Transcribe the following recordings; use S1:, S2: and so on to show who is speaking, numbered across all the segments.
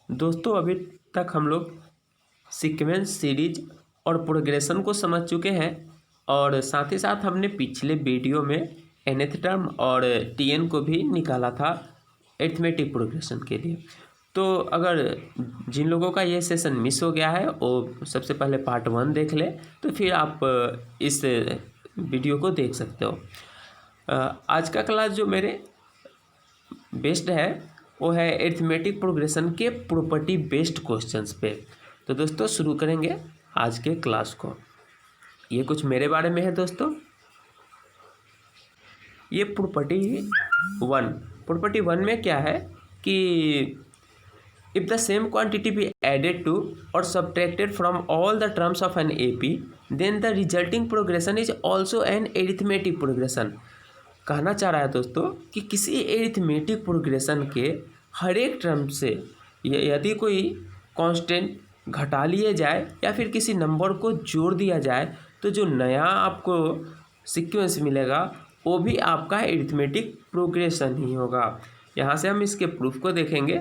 S1: दोस्तों अभी तक हम लोग सीक्वेंस, सीरीज और प्रोग्रेशन को समझ चुके हैं और साथ ही साथ हमने पिछले वीडियो में nth टर्म और tn को भी निकाला था अरिथमेटिक प्रोग्रेशन के लिए। तो अगर जिन लोगों का ये सेशन मिस हो गया है वो सबसे पहले पार्ट 1 देख ले, तो फिर आप इस वीडियो को देख सकते हो। आज का क्लास जो मेरे बेस्ड है वो है अरिथमेटिक प्रोग्रेशन के प्रॉपर्टी बेस्ड क्वेश्चंस पे। तो दोस्तों शुरू करेंगे आज के क्लास को। ये कुछ मेरे बारे में है दोस्तों। ये प्रॉपर्टी वन में क्या है कि if the same quantity be added to और subtracted from all the terms of an AP then the resulting progression is also an arithmetic progression. कहना चाह रहा है दोस्तों कि किसी अरिथमेटिक प्रोग्रेशन के हर एक टर्म से यदि कोई कांस्टेंट घटा लिए जाए या फिर किसी नंबर को जोड़ दिया जाए तो जो नया आपको सीक्वेंस मिलेगा वो भी आपका अरिथमेटिक प्रोग्रेशन ही होगा। यहाँ से हम इसके प्रूफ को देखेंगे।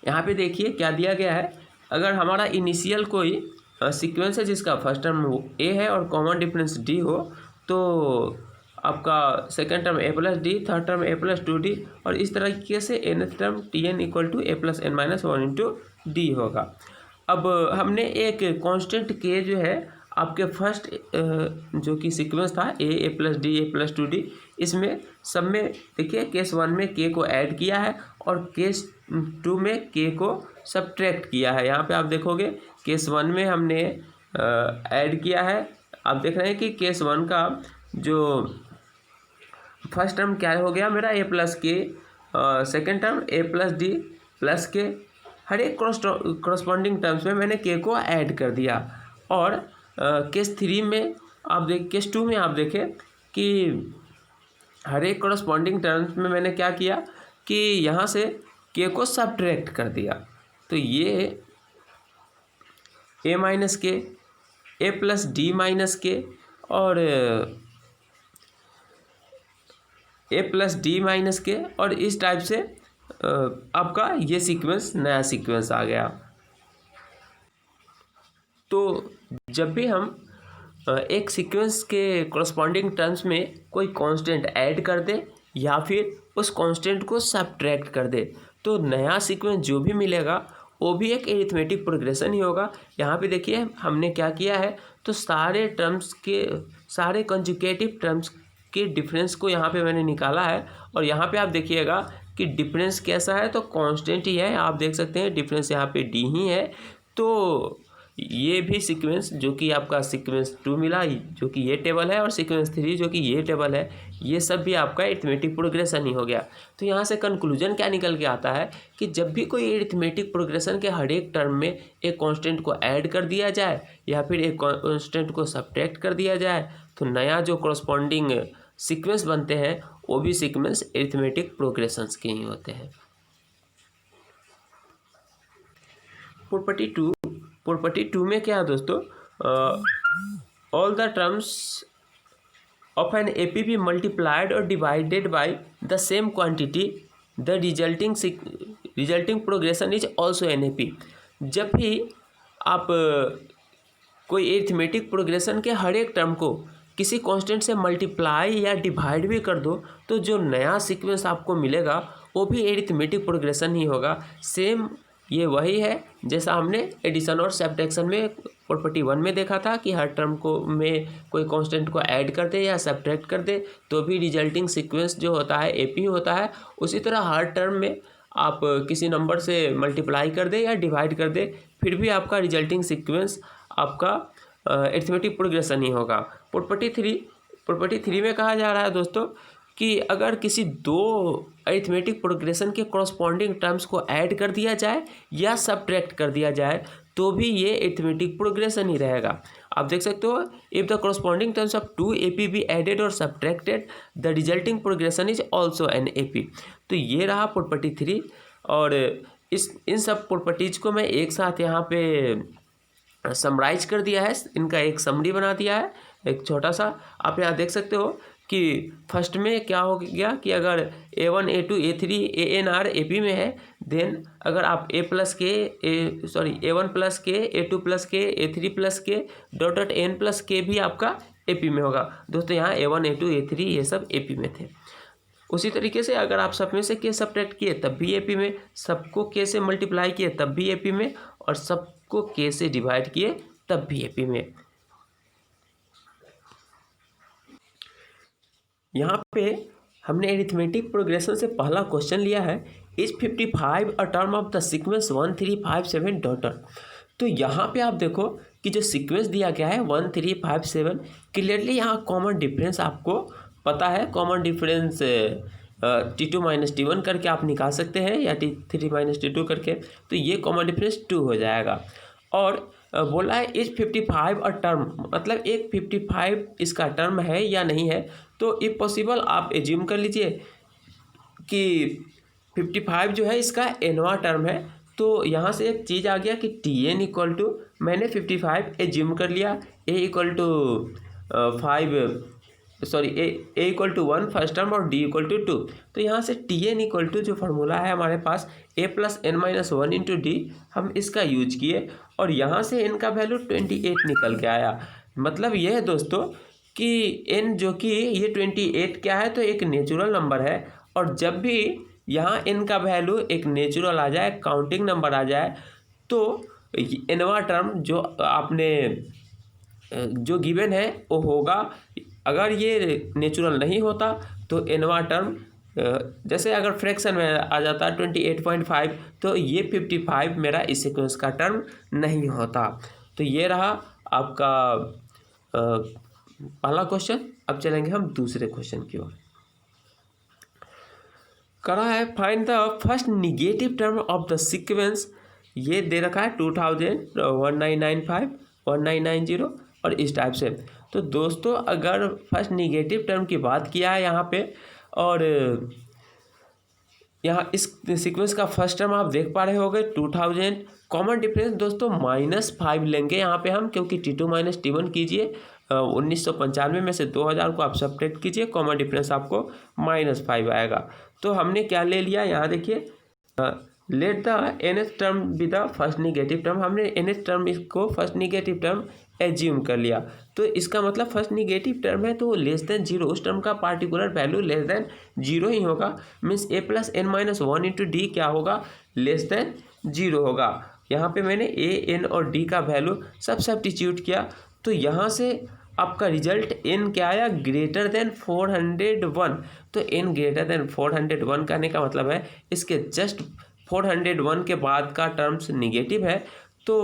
S1: यहाँ पे देखिए क्या दिया गया है। अगर हमारा इनिशियल कोई सीक्वेंस है जिसका फर्स्ट टर्म ए है और कॉमन डिफरेंस डी हो, तो आपका second term A plus D, third term A plus 2d और इस तरीके से nth term tn equal to A plus N minus 1 into D होगा। अब हमने एक कांस्टेंट के जो है आपके फर्स्ट जो कि सीक्वेंस था ए प्लस डी, ए प्लस 2d, इसमें सब में देखिए केस 1 में के को ऐड किया है और केस 2 में के को सब्ट्रैक्ट किया है। यहाँ पे आप देखोगे केस 1 में हमने ऐड किया है। आप देख रहे हैं कि केस 1 का जो फर्स्ट टर्म क्या हो गया मेरा ए प्लस के, second term A plus D plus के, हर एक क्रॉसपॉन्डिंग टर्म्स में मैंने के को ऐड कर दिया। और केस 3 में आप केस 2 में आप देखें कि हर एक क्रॉसपॉन्डिंग टर्म्स में मैंने क्या किया कि यहाँ से के को सब्ट्रैक्ट कर दिया। तो ये ए माइनस के, ए प्लस डी माइनस के और ए प्लस डी माइनस के और इस टाइप से आपका ये सीक्वेंस नया सीक्वेंस आ गया। तो जब भी हम एक सीक्वेंस के कॉरस्पॉन्डिंग टर्म्स में कोई कांस्टेंट ऐड कर दे या फिर उस कांस्टेंट को सब्ट्रैक्ट कर दे तो नया सीक्वेंस जो भी मिलेगा वो भी एक अरिथमेटिक प्रोग्रेशन ही होगा। यहाँ पे देखिए हमने क्या किया है, तो सारे टर्म्स के सारे कंजुगेटिव टर्म्स के डिफरेंस को यहाँ पे मैंने निकाला है। और यहाँ पे आप देखिएगा कि डिफरेंस कैसा है, तो कांस्टेंट ही है। आप देख सकते हैं डिफरेंस यहाँ पे डी ही है। तो ये भी सीक्वेंस जो कि आपका सीक्वेंस 2 मिला जो कि ये टेबल है और सीक्वेंस 3 जो कि ये टेबल है, ये सब भी आपका अरिथमेटिक प्रोग्रेशन ही हो गया। तो यहाँ से कंक्लूजन क्या निकल के आता है कि जब भी कोई अरिथमेटिक प्रोग्रेशन के हर एक टर्म में एक कांस्टेंट को ऐड कर दिया जाए या फिर एक कांस्टेंट को सब्ट्रैक्ट कर दिया जाए तो नया जो कॉरस्पॉन्डिंग सीक्वेंस बनते हैं वो भी सीक्वेंस अरिथमेटिक प्रोग्रेशंस के ही होते हैं। प्रॉपर्टी टू में क्या है दोस्तों, all the terms of an AP be multiplied और divided by the same quantity the resulting progression is also an AP. जब भी आप कोई अरिथमेटिक प्रोग्रेशन के हर एक टर्म को किसी कांस्टेंट से मल्टीप्लाई या डिवाइड भी कर दो तो जो नया सीक्वेंस आपको मिलेगा वो भी अरिथमेटिक प्रोग्रेशन ही होगा। सेम ये वही है जैसा हमने एडिशन और सब्ट्रैक्शन में प्रॉपर्टी 1 में देखा था कि हर टर्म को में कोई कांस्टेंट को ऐड कर दे या सब्ट्रैक्ट कर दे तो भी रिजल्टिंग सीक्वेंस जो होता है एपी होता है। उसी तरह हर टर्म में आप किसी नंबर से मल्टीप्लाई कर दे या डिवाइड कर दे फिर भी आपका रिजल्टिंग सीक्वेंस आपका अरिथमेटिक प्रोग्रेशन ही होगा। प्रॉपर्टी 3 में कहा जा रहा है दोस्तों कि अगर किसी दो अरिथमेटिक प्रोग्रेशन के कॉरस्पॉन्डिंग टर्म्स को ऐड कर दिया जाए या सब्ट्रैक्ट कर दिया जाए तो भी ये अरिथमेटिक प्रोग्रेशन ही रहेगा। आप देख सकते हो if the corresponding terms of 2 AP be added और subtracted the resulting progression is also an AP। तो ये रहा प्रॉपर्टी 3 और इन सब प्रॉपर्टीज़ को मैं एक साथ यहाँ पे समराइज कर दिया है, इनका एक समरी बना दिया है एक छोटा सा। आप यहाँ देख सकते हो कि फर्स्ट में क्या हो गया कि अगर A1 A2 A3 AN R AP में है, देन अगर आप A1 प्लस के A2 प्लस के A3 प्लस के डॉट N प्लस के भी आपका AP में होगा। दोस्तों यहाँ A1 A2 A3 ये सब AP में थे। उसी तरीके से अगर आप सब में से के सब्ट्रैक्ट किए तब भी AP में, सबको के से मल्टीप्लाई किए तब भी AP में, और सबको के से डिवाइड किए तब भी AP में। यहाँ पे हमने एरिथमेटिक प्रोग्रेशन से पहला क्वेश्चन लिया है, is 55 a term of the sequence 1 3 5 7 dot. तो यहाँ पे आप देखो कि जो सीक्वेंस दिया गया है 1 3 5 7, क्लियरली यहाँ कॉमन डिफरेंस आपको पता है। Common difference T2 minus T1 करके आप निकाल सकते हैं, या T3 माइनस T2 करके, तो ये कॉमन डिफरेंस 2 हो जाएगा। और बोला है इज 55 अ टर्म, मतलब एक 55 इसका टर्म है या नहीं है। तो इफ पॉसिबल आप एज्यूम कर लीजिए कि 55 जो है इसका nवां टर्म है। तो यहाँ से एक चीज़ आ गया कि Tn इक्वल टू, मैंने 55 एज्यूम कर लिया, A equal to 1 first term और D इक्वल टू 2। तो यहाँ से Tn इक्वल टू जो फार्मूला है हमारे पास A plus n minus 1 into D, हम इसका यूज किए और यहाँ से n का वैल्यू 28 निकल के आया। मतलब ये है दोस्तों कि n जो कि ये 28 क्या है, तो एक नेचुरल नंबर है। और जब भी यहाँ n का वैल्यू एक नेचुरल आ जाए, काउंटिंग नंबर आ जाए, तो nवां टर्म जो आपने जो गिवन है वो होगा। अगर ये नेचुरल नहीं होता तो nवां टर्म, जैसे अगर फ्रैक्शन में आ जाता 28.5, तो ये 55 मेरा इस सीक्वेंस का टर्म नहीं होता। तो ये रहा आपका पहला क्वेश्चन। अब चलेंगे हम दूसरे क्वेश्चन की ओर। करा है find the first negative term of the sequence. ये दे रखा है 2000, 1995, 1990 और इस टाइप से। तो दोस्तों अगर फर्स्ट निगेटिव टर्म की बात किया है यहाँ पे, और यहाँ इस सीक्वेंस का फर्स्ट टर्म आप देख पा रहे होंगे 2000। कॉमन डिफरेंस दोस्तों -5 लेंगे यहाँ पे हम, क्योंकि T2 माइनस T1 कीजिए, 1995 में से 2000 को आप सब्ट्रैक्ट कीजिए, कॉमन डिफरेंस आपको -5 आएगा। तो हमने क्या ले लिया यहाँ देखिए, let the nth term be the first negative term. हमने nth टर्म इसको फर्स्ट निगेटिव टर्म एज्यूम कर लिया। तो इसका मतलब फर्स्ट निगेटिव टर्म है तो लेस देन 0, उस टर्म का पार्टिकुलर वैल्यू लेस देन 0 ही होगा। Means A plus n minus 1 into D क्या होगा, लेस देन 0 होगा। यहाँ पे मैंने A n और D का वैल्यू सब सब्स्टिट्यूट किया, तो यहाँ से आपका रिजल्ट n क्या आया, ग्रेटर देन 401। तो n ग्रेटर देन 401 कहने का मतलब है इसके जस्ट 401 के बाद का टर्म्स निगेटिव है। तो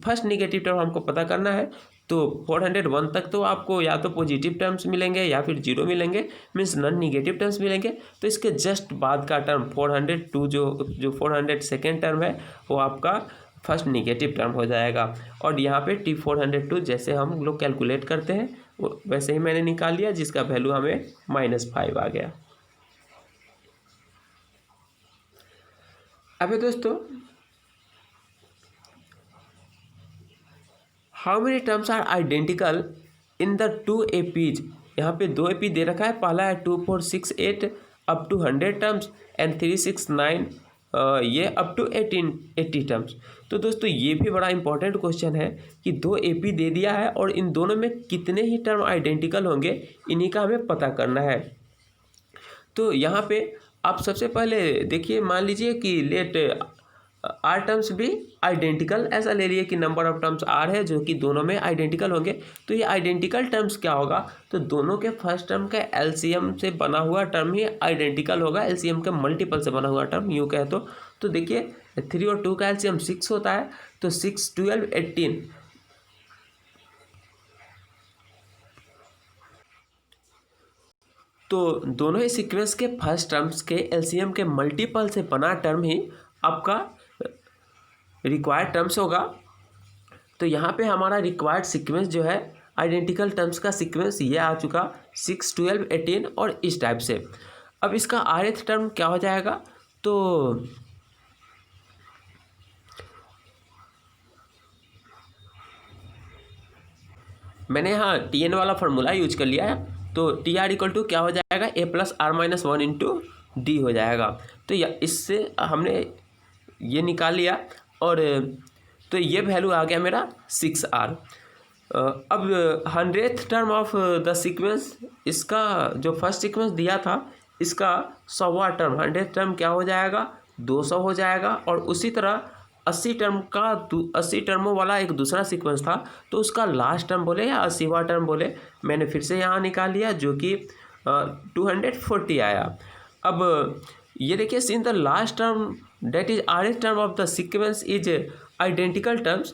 S1: फर्स्ट निगेटिव टर्म हमको पता करना है, तो 401 तक तो आपको या तो पॉजिटिव टर्म्स मिलेंगे या फिर 0 मिलेंगे, मीन्स नॉन निगेटिव टर्म्स मिलेंगे। तो इसके जस्ट बाद का टर्म 402 जो 402 टर्म है वो आपका फर्स्ट निगेटिव टर्म हो जाएगा। और यहाँ पे T402 जैसे हम लोग कैलकुलेट करते हैं वैसे ही मैंने निकाल लिया, जिसका वैल्यू हमें -5 आ गया। अबे दोस्तों, how many terms are identical in the 2 APs। यहाँ पे 2 AP दे रखा है, पहला है 2468 अप टू 100 टर्म्स एंड 369 ये अप टू 80 टर्म्स। तो दोस्तों ये भी बड़ा इंपॉर्टेंट क्वेश्चन है कि 2 AP दे दिया है और इन दोनों में कितने ही टर्म आइडेंटिकल होंगे, इन्हीं का हमें पता करना है। तो यहाँ पे आप सबसे पहले देखिए, मान लीजिए कि लेट R टर्म्स भी आइडेंटिकल, ऐसा ले लिए कि नंबर ऑफ टर्म्स R है जो कि दोनों में आइडेंटिकल होंगे। तो ये आइडेंटिकल टर्म्स क्या होगा, तो दोनों के फर्स्ट टर्म का LCM से बना हुआ टर्म ही आइडेंटिकल होगा, LCM के मल्टीपल से बना हुआ टर्म यूँ कहे तो देखिए 3 और 2 का LCM 6 होता है, तो 6, 12, 18। तो दोनों ही सीक्वेंस के फर्स्ट टर्म्स के LCM के मल्टीपल से बना टर्म ही आपका रिक्वायर्ड टर्म्स होगा। तो यहाँ पे हमारा रिक्वायर्ड सीक्वेंस जो है आइडेंटिकल टर्म्स का सीक्वेंस ये आ चुका 6, 12, 18 और इस टाइप से। अब इसका rth टर्म क्या हो जाएगा, तो मैंने यहाँ Tn वाला फार्मूला यूज कर लिया है। तो टी आर इक्वल टू क्या हो जाएगा, A plus R minus one into D हो जाएगा। तो इससे हमने ये निकाल लिया और तो ये वैल्यू आ गया मेरा 6R। अब 100th term of the sequence, इसका जो फर्स्ट सीक्वेंस दिया था इसका 100वां टर्म 100th टर्म क्या हो जाएगा, 200 हो जाएगा। और उसी तरह 80 टर्म का 80 टर्मों वाला एक दूसरा सीक्वेंस था, तो उसका लास्ट टर्म बोले या 80वां टर्म बोले, मैंने फिर से यहाँ निकाल लिया जो कि 240 आया। अब ये देखिए, since the last term that is rth term of the sequence is identical terms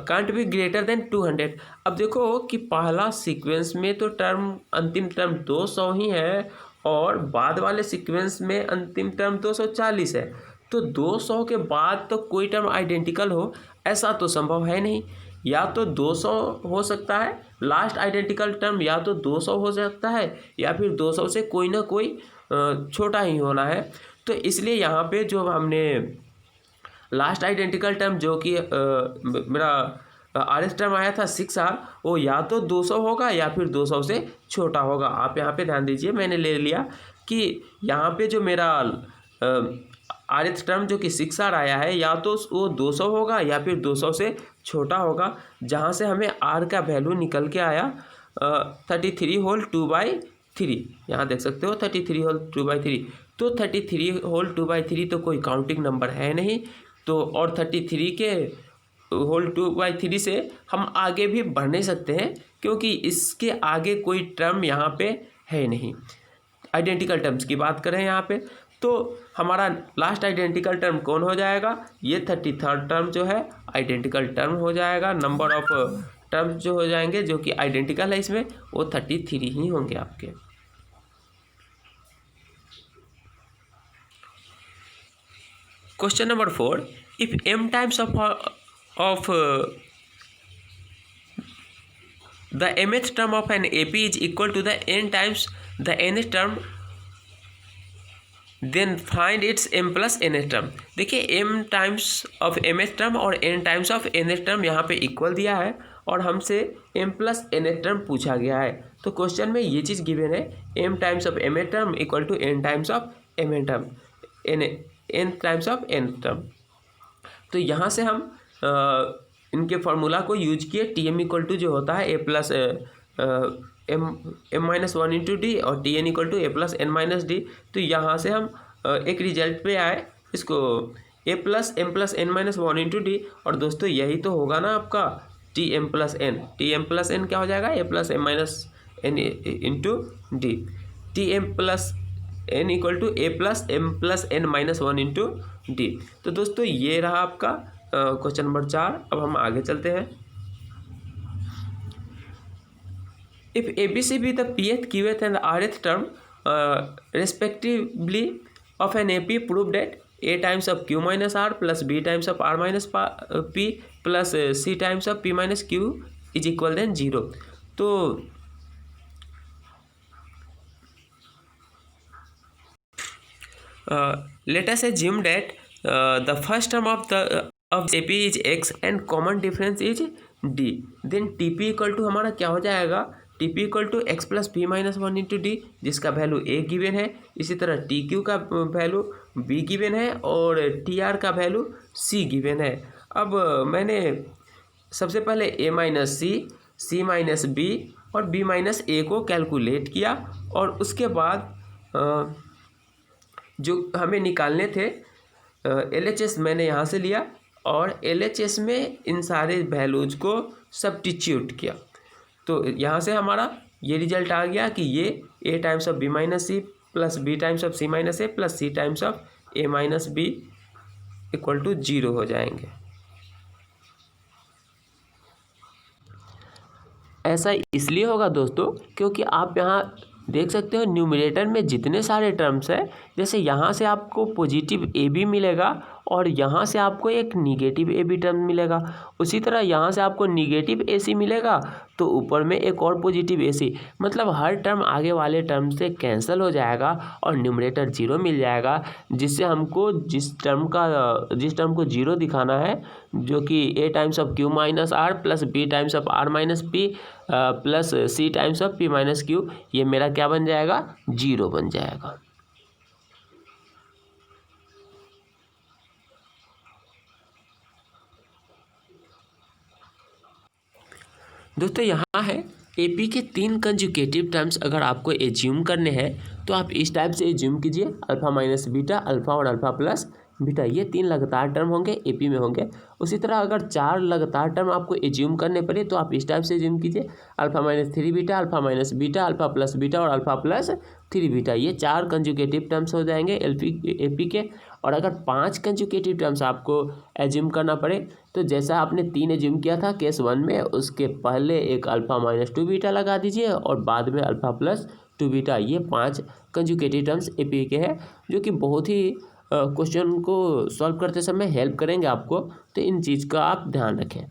S1: can't be greater than 200। अब देखो कि पहला सीक्वेंस में तो टर्म अंतिम टर्म 200 ही है और बाद वाले सीक्वेंस में अंतिम टर्म 240 है। तो 200 के बाद तो कोई टर्म आइडेंटिकल हो ऐसा तो संभव है नहीं। या तो 200 हो सकता है लास्ट आइडेंटिकल टर्म, या तो 200 हो सकता है, या फिर 200 से कोई ना कोई छोटा ही होना है। तो इसलिए यहाँ पे जो हमने लास्ट आइडेंटिकल टर्म जो कि मेरा आरएस टर्म आया था 6R, वो या तो 200 होगा या फिर 200 से छोटा होगा। आप यहाँ पे ध्यान दीजिए, मैंने ले लिया कि यहाँ पे जो मेरा आरएस टर्म जो कि 6R आया है या तो वो 200 होगा या फिर 200 से छोटा होगा, जहाँ से हमें R का वैल्यू निकल के आया 33 होल 2/3। यहाँ देख सकते हो 33 होल 2/3। तो 33 होल 2/3 तो कोई काउंटिंग नंबर है नहीं, तो और 33 के होल 2/3 से हम आगे भी बढ़ नहीं सकते हैं क्योंकि इसके आगे कोई टर्म यहाँ पे है नहीं। आइडेंटिकल टर्म्स की बात करें यहाँ पे, तो हमारा लास्ट आइडेंटिकल टर्म कौन हो जाएगा, ये 33rd टर्म जो है आइडेंटिकल टर्म हो जाएगा। नंबर ऑफ टर्म्स जो हो जाएंगे जो कि आइडेंटिकल है इसमें, वो 33 ही होंगे आपके। Question number 4, if m times of the mth term of an AP is equal to the n times the nth term, then find its m plus nth term। देखिए m times of mth term और n times of nth term यहाँ पे equal दिया है और हमसे m plus nth term पूछा गया है। तो क्वेश्चन में ये चीज़ गिवन है, m times of mth term equal to n times of mn term, n times of n term. तो यहाँ से हम इनके फार्मूला को यूज किए, टी एम इक्वल टू जो होता है A plus M minus one into D और T N equal to A plus N minus D. तो यहाँ से हम एक रिजल्ट पे आए, इसको A plus M plus N minus one into D. और दोस्तों यही तो होगा ना आपका T M plus N. T M plus N क्या हो जाएगा, A plus M minus N into D. T M plus N equal to A plus M plus N minus one into D. तो दोस्तों ये रहा आपका क्वेश्चन नंबर 4। अब हम आगे चलते हैं। If A B C be the pth qth and rth term respectively of an A P, prove that a times of q minus R plus b times of r minus p plus c times of p minus q is equal then 0। तो let us assume that the first term of AP is x and common difference is d, then TP equal to हमारा क्या हो जाएगा, TP equal to x plus P minus one into D, जिसका value a given है। इसी तरह TQ का value b given है और TR का वैल्यू c गिवन है। अब मैंने सबसे पहले a minus C, c minus b और b माइनस a को कैलकुलेट किया और उसके बाद जो हमें निकालने थे LHS मैंने यहाँ से लिया और LHS में इन सारे वैल्यूज को सब्स्टिट्यूट किया। तो यहाँ से हमारा ये रिजल्ट आ गया कि ये a times of b minus C plus b times of c minus a plus c times of a minus b equal to 0 हो जाएंगे। ऐसा इसलिए होगा दोस्तों क्योंकि आप यहाँ देख सकते हो न्यूमरेटर में जितने सारे टर्म्स है, जैसे यहाँ से आपको पॉजिटिव ए बी मिलेगा और यहाँ से आपको एक निगेटिव ए बी टर्म मिलेगा। उसी तरह यहाँ से आपको निगेटिव ए सी मिलेगा तो ऊपर में एक और पॉजिटिव ए सी, मतलब हर टर्म आगे वाले टर्म से कैंसिल हो जाएगा और न्यूमरेटर जीरो मिल जाएगा, जिससे हमको जिस टर्म को जीरो दिखाना है, जो कि A times of Q minus R plus B times of R minus P plus C times of P minus Q, ये मेरा क्या बन जाएगा, जीरो बन जाएगा। दोस्तों यहाँ है एपी के 3 कंजुगेटिव टर्म्स अगर आपको एज्यूम करने हैं तो आप इस टाइप से एज्यूम कीजिए, अल्फा माइनस बीटा, अल्फा और अल्फा प्लस बीटा, ये 3 लगातार टर्म होंगे एपी में होंगे। उसी तरह अगर 4 लगातार टर्म आपको एज्यूम करने पड़े तो आप इस टाइप से एज्यूम कीजिए, alpha minus 3 beta, alpha minus beta, alpha plus beta और अल्फा प्लस 3 बीटा, ये 4 कंजुगेटिव टर्म्स हो जाएंगे एपी के। और अगर 5 कंजुगेटिव टर्म्स आपको एज्यूम करना पड़े तो जैसा आपने 3 एज्यूम किया था केस 1 में, उसके पहले एक अल्फा माइनस 2 बीटा लगा दीजिए और बाद में अल्फा प्लस 2 बीटा, ये 5 कंजुगेटिव टर्म्स एपी के हैं, जो कि बहुत ही क्वेश्चन को सॉल्व करते समय हेल्प करेंगे आपको, तो इन चीज़ का आप ध्यान रखें।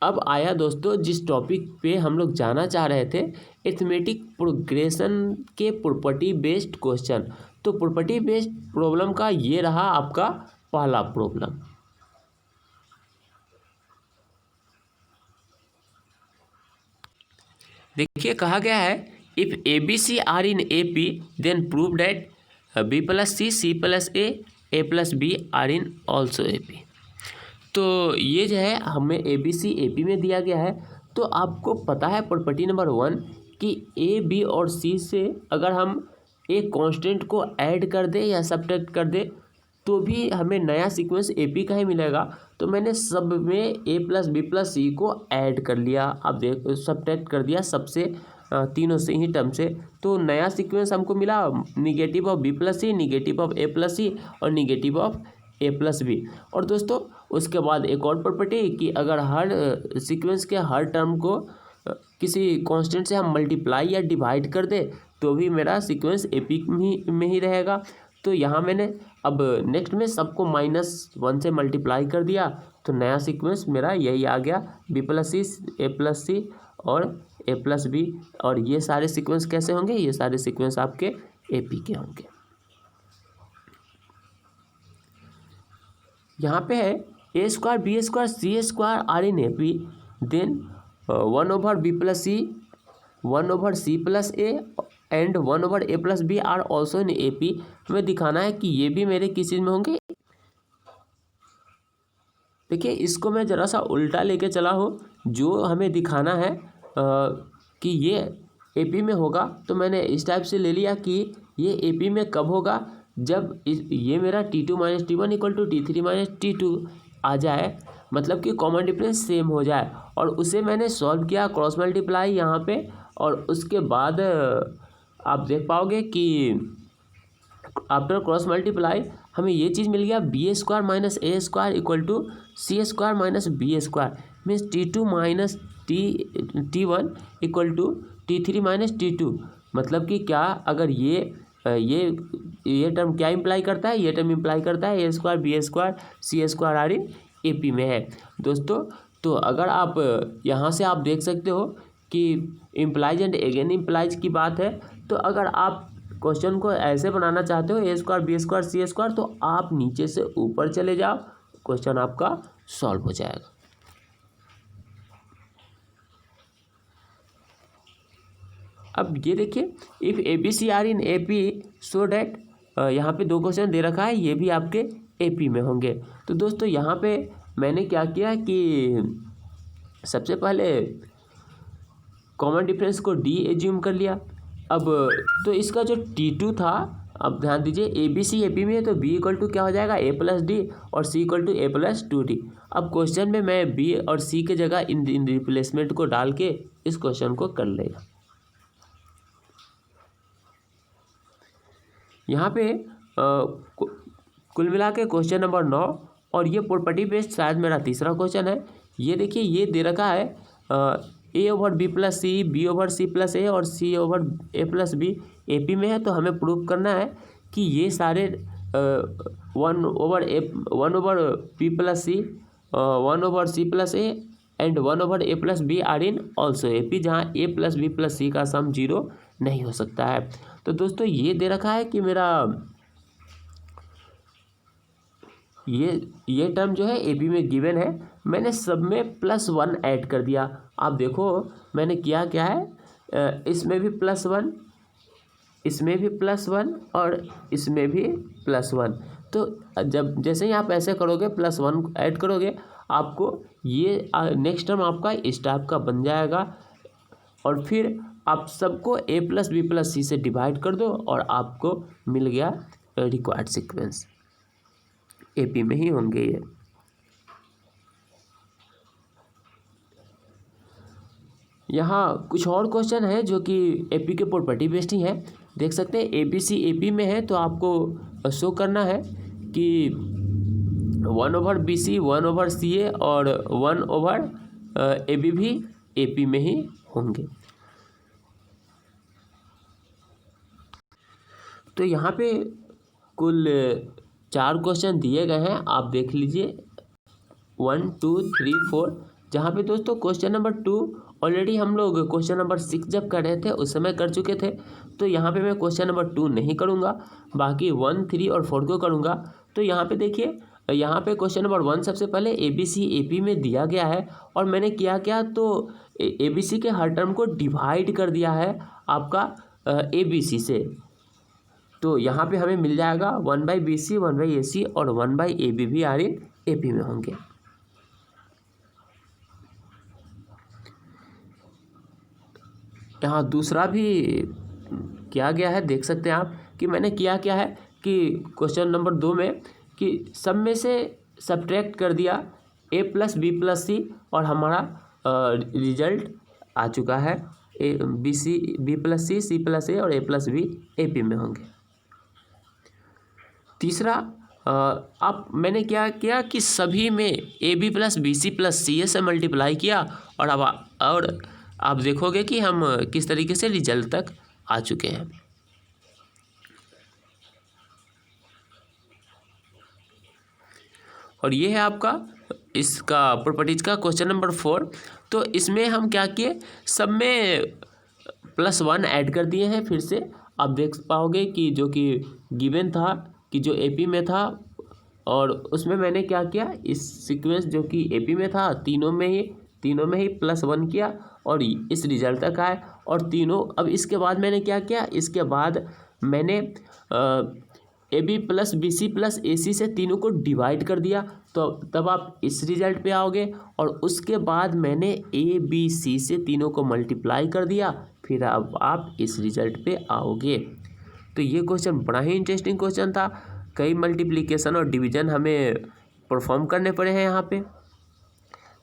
S1: अब आया दोस्तों जिस टॉपिक पे हम लोग जाना चाह रहे थे, अरिथमेटिक प्रोग्रेशन के प्रॉपर्टी बेस्ड क्वेश्चन। तो प्रॉपर्टी बेस्ड प्रॉब्लम का ये रहा आपका पहला प्रॉब्लम। देखिए कहा गया है, if A B C are in A P then prove that B plus C plus A plus B are in also A P. तो ये जो है हमें ए बी सी ए पी में दिया गया है, तो आपको पता है प्रॉपर्टी नंबर 1 कि ए बी और सी से अगर हम एक कांस्टेंट को ऐड कर दे या सब्ट्रैक्ट कर दे तो भी हमें नया सीक्वेंस ए पी का ही मिलेगा। तो मैंने सब में ए प्लस बी प्लस सी को ऐड कर लिया, अब देख सब्ट्रैक्ट कर दिया सबसे तीनों से ही टर्म से, तो नया सीक्वेंस हमको मिला negative of B plus C, negative of A plus C और negative of A plus B. और दोस्तों उसके बाद एक और प्रॉपर्टी कि अगर हर सीक्वेंस के हर टर्म को किसी कांस्टेंट से हम मल्टीप्लाई या डिवाइड कर दे तो भी मेरा सीक्वेंस एपी में ही रहेगा। तो यहाँ मैंने अब नेक्स्ट में सबको -1 से मल्टीप्लाई कर दिया, तो नया सीक्वेंस मेरा यही आ गया, बी प्लस सी, ए प्लस सी और ए प्लस बी। और ये सारे सीक्वेंस कैसे होंगे, ये सारे सीक्वेंस आपके एपी के होंगे। यहाँ पे है A square B square C square are in A P then 1/b plus C 1/c plus A and 1/a plus B are also in A P. हमें दिखाना है कि ये भी मेरे किस चीज़ में होंगे। देखिए इसको मैं ज़रा सा उल्टा लेके चला हूँ, जो हमें दिखाना है कि ये ए पी में होगा, तो मैंने इस टाइप से ले लिया कि ये ए पी में कब होगा, जब ये मेरा T2 minus T1 equal to T3 minus T2 आ जाए, मतलब कि कॉमन डिफरेंस सेम हो जाए। और उसे मैंने सॉल्व किया क्रॉस मल्टीप्लाई यहाँ पे, और उसके बाद आप देख पाओगे कि आफ्टर क्रॉस मल्टीप्लाई हमें ये चीज़ मिल गया, B square minus A square equal to C square minus B square, means T2 minus T1 equal to T3 minus T2। मतलब कि क्या, अगर ये टर्म क्या इम्प्लाई करता है, ये टर्म इम्प्लाई करता है A square B square C square are in A P में है दोस्तों। तो अगर आप यहाँ से आप देख सकते हो कि इम्प्लाइज एंड अगेन इम्प्लाइज की बात है, तो अगर आप क्वेश्चन को ऐसे बनाना चाहते हो ए square B square C square, तो आप नीचे से ऊपर चले जाओ, क्वेश्चन आपका सॉल्व हो जाएगा। अब ये देखिए, if A B C are in A P so that, यहाँ पे 2 क्वेश्चन दे रखा है, ये भी आपके ए पी में होंगे। तो दोस्तों यहाँ पे मैंने क्या किया कि सबसे पहले कॉमन डिफरेंस को डी एज्यूम कर लिया। अब तो इसका जो T2 था, अब ध्यान दीजिए ए बी सी ए पी में है, तो बी इक्वल टू क्या हो जाएगा, ए प्लस डी, और C equal to A plus 2d। अब क्वेश्चन में मैं बी और सी के जगह इन रिप्लेसमेंट को डाल के इस क्वेश्चन को कर लेगा। यहाँ पे कुल मिला के क्वेश्चन नंबर 9, और ये प्रॉपर्टी बेस्ड शायद मेरा तीसरा क्वेश्चन है। ये देखिए ये दे रखा है A over B plus C, B over C plus A और C over A plus B A P में है। तो हमें प्रूव करना है कि ये सारे 1/p+c 1/c+a and 1/a+b are in also AP, जहाँ a+b+c का सम 0 नहीं हो सकता है। तो दोस्तों ये दे रखा है कि मेरा ये टर्म जो है AP में गिवन है, मैंने सब में +1 ऐड कर दिया। आप देखो मैंने किया क्या है, इसमें भी +1, इसमें भी +1 और इसमें भी +1। तो जब जैसे ही आप ऐसे करोगे +1 ऐड करोगे, आपको ये नेक्स्ट टर्म आपका इस टाइप का बन जाएगा। और फिर आप सबको a+b+c से डिवाइड कर दो और आपको मिल गया रिक्वायर्ड सीक्वेंस। AP में ही होंगे ये। यहाँ कुछ और क्वेश्चन है जो कि AP के प्रॉपर्टी बेस्ड ही है। देख सकते हैं ABC AP में है, तो आपको शो करना है कि 1/BC 1/CA और 1/AB भी AP में ही होंगे। तो यहाँ पे कुल 4 क्वेश्चन दिए गए हैं, आप देख लीजिए 1 2 3 4। जहाँ पे दोस्तों क्वेश्चन नंबर 2 ऑलरेडी हम लोग क्वेश्चन नंबर 6 जब कर रहे थे उस समय कर चुके थे, तो यहाँ पे मैं क्वेश्चन नंबर 2 नहीं करूँगा, बाकी 1 3 और 4 को करूँगा। तो यहाँ पे देखिए, यहाँ पे क्वेश्चन नंबर 1 सबसे पहले ABC AP में दिया गया है और मैंने किया क्या, तो ABC के हर टर्म को डिवाइड कर दिया है आपका ABC से। तो यहाँ पे हमें मिल जाएगा 1/BC 1/AC और 1/AB भी आर इन AP में होंगे। यहाँ दूसरा भी किया गया है, देख सकते हैं आप कि मैंने किया क्या है कि क्वेश्चन नंबर 2 में कि सब में से सब्ट्रैक्ट कर दिया a+b+c और हमारा रिजल्ट आ चुका है b+c c+a और a+b AP में होंगे। तीसरा अब मैंने क्या किया कि सभी में AB+BC+CA से मल्टीप्लाई किया और अब आप देखोगे कि हम किस तरीके से रिजल्ट तक आ चुके हैं। और ये है आपका इसका प्रॉपर्टीज का क्वेश्चन नंबर 4। तो इसमें हम क्या किए, सब में +1 ऐड कर दिए हैं। फिर से आप देख पाओगे कि जो कि गिवन था कि जो AP में था, और उसमें मैंने क्या किया, इस सीक्वेंस जो कि AP में था तीनों में ही +1 किया और इस रिजल्ट तक आए। और तीनों, अब इसके बाद मैंने क्या किया, इसके बाद मैंने AB+BC+AC से तीनों को डिवाइड कर दिया, तो तब आप इस रिजल्ट पे आओगे। और उसके बाद मैंने ABC से तीनों को मल्टीप्लाई कर दिया, फिर अब आप इस रिजल्ट पे आओगे। तो ये क्वेश्चन बड़ा ही इंटरेस्टिंग क्वेश्चन था। कई मल्टीप्लिकेशन और डिवीजन हमें परफॉर्म करने पड़े हैं यहाँ पे,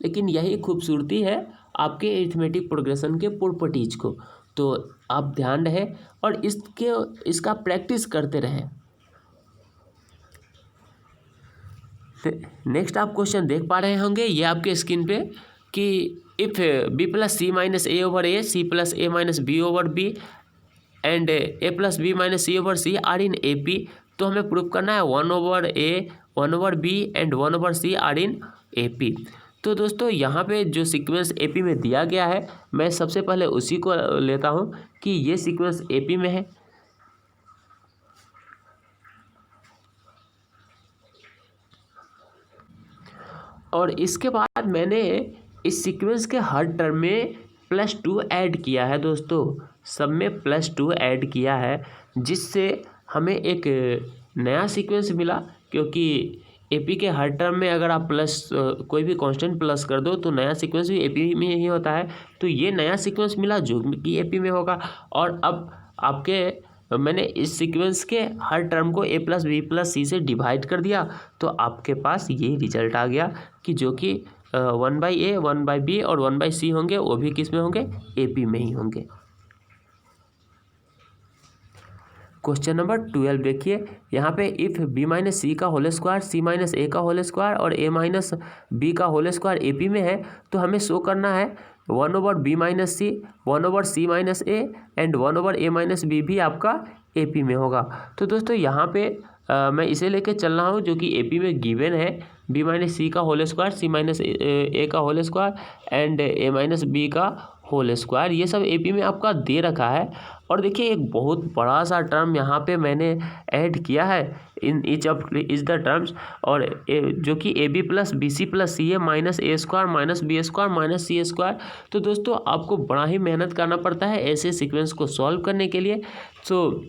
S1: लेकिन यही खूबसूरती है आपके अरिथमेटिक प्रोग्रेशन के प्रॉपर्टीज को। तो आप ध्यान रहे और इसका प्रैक्टिस करते रहें। नेक्स्ट आप क्वेश्चन देख पा रहे होंगे, ये आपके स्क्रीन पे कि if B+C - A/A C+A - B/B and A+B - C/C are in AP। तो हमें प्रूव करना है 1/A 1/B and 1/C are in AP। तो दोस्तों यहाँ पे जो सीक्वेंस AP में दिया गया है, मैं सबसे पहले उसी को लेता हूँ कि ये सीक्वेंस AP में है। और इसके बाद मैंने इस सीक्वेंस के हर टर्म में +2 ऐड किया है दोस्तों, सब में +2 ऐड किया है, जिससे हमें एक नया सीक्वेंस मिला। क्योंकि AP के हर टर्म में अगर आप कोई भी कांस्टेंट प्लस कर दो तो नया सीक्वेंस भी AP में ही होता है। तो ये नया सीक्वेंस मिला जो कि AP में होगा। और अब मैंने इस सीक्वेंस के हर टर्म को A+B+C से डिवाइड कर दिया, तो आपके पास ये रिजल्ट आ गया कि जो कि 1/A 1/B और 1/C होंगे, वो भी किस में होंगे, AP में ही होंगे। क्वेश्चन नंबर 12 देखिए, यहाँ पे इफ़ B - C का होल स्क्वायर C - A का होल स्क्वायर और A - B का होल स्क्वायर AP में है, तो हमें शो करना है 1/B - C 1/C - A and 1/A - B भी आपका AP में होगा। तो दोस्तों यहाँ पे मैं इसे लेके चल रहा हूँ जो कि एपी में गिवन है, बी माइनस सी का whole square, C minus A का whole square and A minus B का होल स्क्वायर, ये सब एपी में आपका दे रखा है। और देखिए एक बहुत बड़ा सा टर्म यहाँ पे मैंने ऐड किया है in each of is the terms, और जो कि A B plus B C plus C A minus A square minus B square minus C square. तो दोस्तों आपको बड़ा ही मेहनत करना पड़ता है ऐसे सीक्वेंस को सॉल्व करने के लिए। तो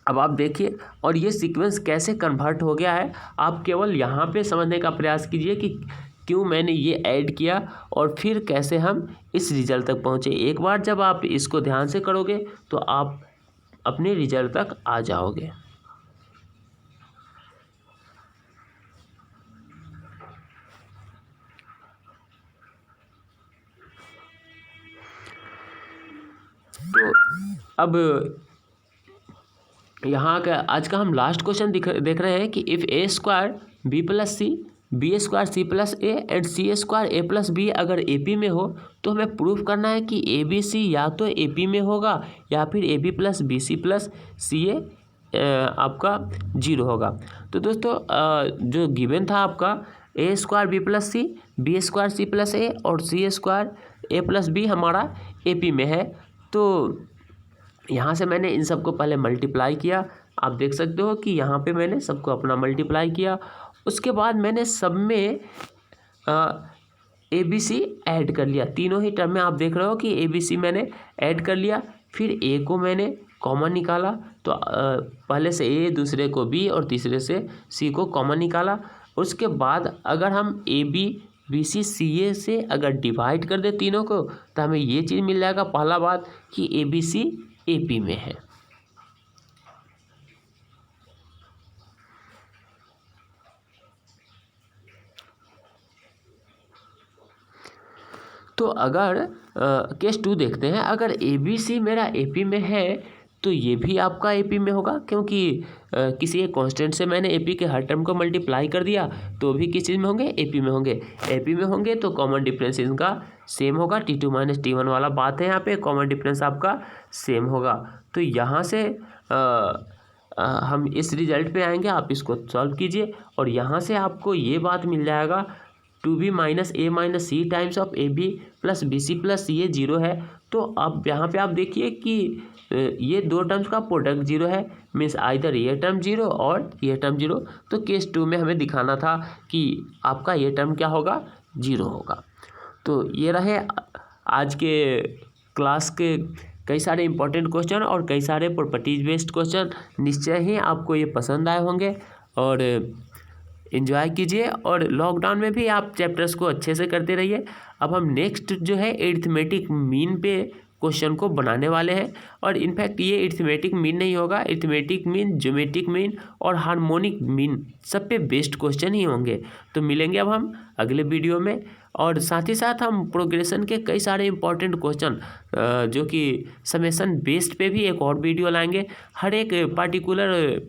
S1: अब आप देखिए, और ये सीक्वेंस कैसे कन्वर्ट हो गया है, आप केवल यहाँ पे समझने का प्रयास कीजिए कि क्यों मैंने ये ऐड किया और फिर कैसे हम इस रिजल्ट तक पहुँचे। एक बार जब आप इसको ध्यान से करोगे तो आप अपने रिजल्ट तक आ जाओगे। तो अब यहाँ का आज का हम लास्ट क्वेश्चन देख रहे हैं कि if A square B plus C, B square C plus A and C square A plus B अगर ए पी में हो तो हमें प्रूफ करना है कि ए बी सी या तो ए पी में होगा या फिर A B plus B C plus C A आपका 0 होगा। तो दोस्तों जो गिवन था आपका A square B plus C, B square C plus A और C square A plus B हमारा ए पी में है। तो यहाँ से मैंने इन सबको पहले मल्टीप्लाई किया, आप देख सकते हो कि यहाँ पे मैंने सबको अपना मल्टीप्लाई किया। उसके बाद मैंने सब में ए बी सी ऐड कर लिया, तीनों ही टर्म में आप देख रहे हो कि ए बी सी मैंने ऐड कर लिया। फिर ए को मैंने कॉमन निकाला, तो पहले से ए, दूसरे को बी और तीसरे से सी को कॉमन निकाला। उसके बाद अगर हम ए बी बी सी सी ए से अगर डिवाइड कर दे तीनों को तो हमें ये चीज़ मिल जाएगा, पहला बात कि A B C A P में है। तो अगर केस 2 देखते हैं, अगर ए बी सी मेरा ए पी में है तो ये भी आपका ए पी में होगा, क्योंकि किसी एक कांस्टेंट से मैंने ए पी के हर टर्म को मल्टीप्लाई कर दिया तो भी किस चीज़ में होंगे, ए पी में होंगे। ए पी में होंगे तो कॉमन डिफरेंस इनका सेम होगा, T2 माइनस T1 वाला बात है, यहाँ पे कॉमन डिफरेंस आपका सेम होगा। तो यहाँ से हम इस रिजल्ट पे आएंगे, आप इसको सॉल्व कीजिए और यहाँ से आपको ये बात मिल जाएगा 2b minus A minus C times of A B plus B C plus C A 0 है। तो अब यहाँ पे आप देखिए कि ये दो टर्म्स का प्रोडक्ट 0 है, मीन्स आइदर ये टर्म 0 और ये टर्म 0। तो केस 2 में हमें दिखाना था कि आपका ये टर्म क्या होगा, 0 होगा। तो ये रहे आज के क्लास के कई सारे इंपॉर्टेंट क्वेश्चन और कई सारे प्रॉपर्टीज बेस्ड क्वेश्चन। निश्चय ही आपको ये पसंद आए होंगे और एंजॉय कीजिए, और लॉकडाउन में भी आप चैप्टर्स को अच्छे से करते रहिए। अब हम नेक्स्ट जो है अरिथमेटिक मीन पे क्वेश्चन को बनाने वाले हैं, और इनफैक्ट ये अरिथमेटिक मीन नहीं होगा, अरिथमेटिक मीन, ज्योमेट्रिक मीन और हार्मोनिक मीन सब पे बेस्ड क्वेश्चन ही होंगे। तो मिलेंगे अब हम अगले वीडियो में, और साथ ही साथ हम प्रोग्रेशन के कई सारे इंपॉर्टेंट क्वेश्चन जो कि समेशन बेस्ड पे भी एक और वीडियो लाएंगे। हर एक पार्टिकुलर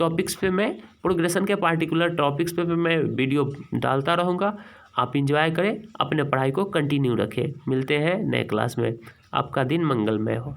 S1: टॉपिक्स पे मैं प्रोग्रेशन के पार्टिकुलर टॉपिक्स पे मैं वीडियो डालता रहूँगा। आप इंजॉय करें, अपने पढ़ाई को कंटिन्यू रखें। मिलते हैं नए क्लास में। आपका दिन मंगलमय हो।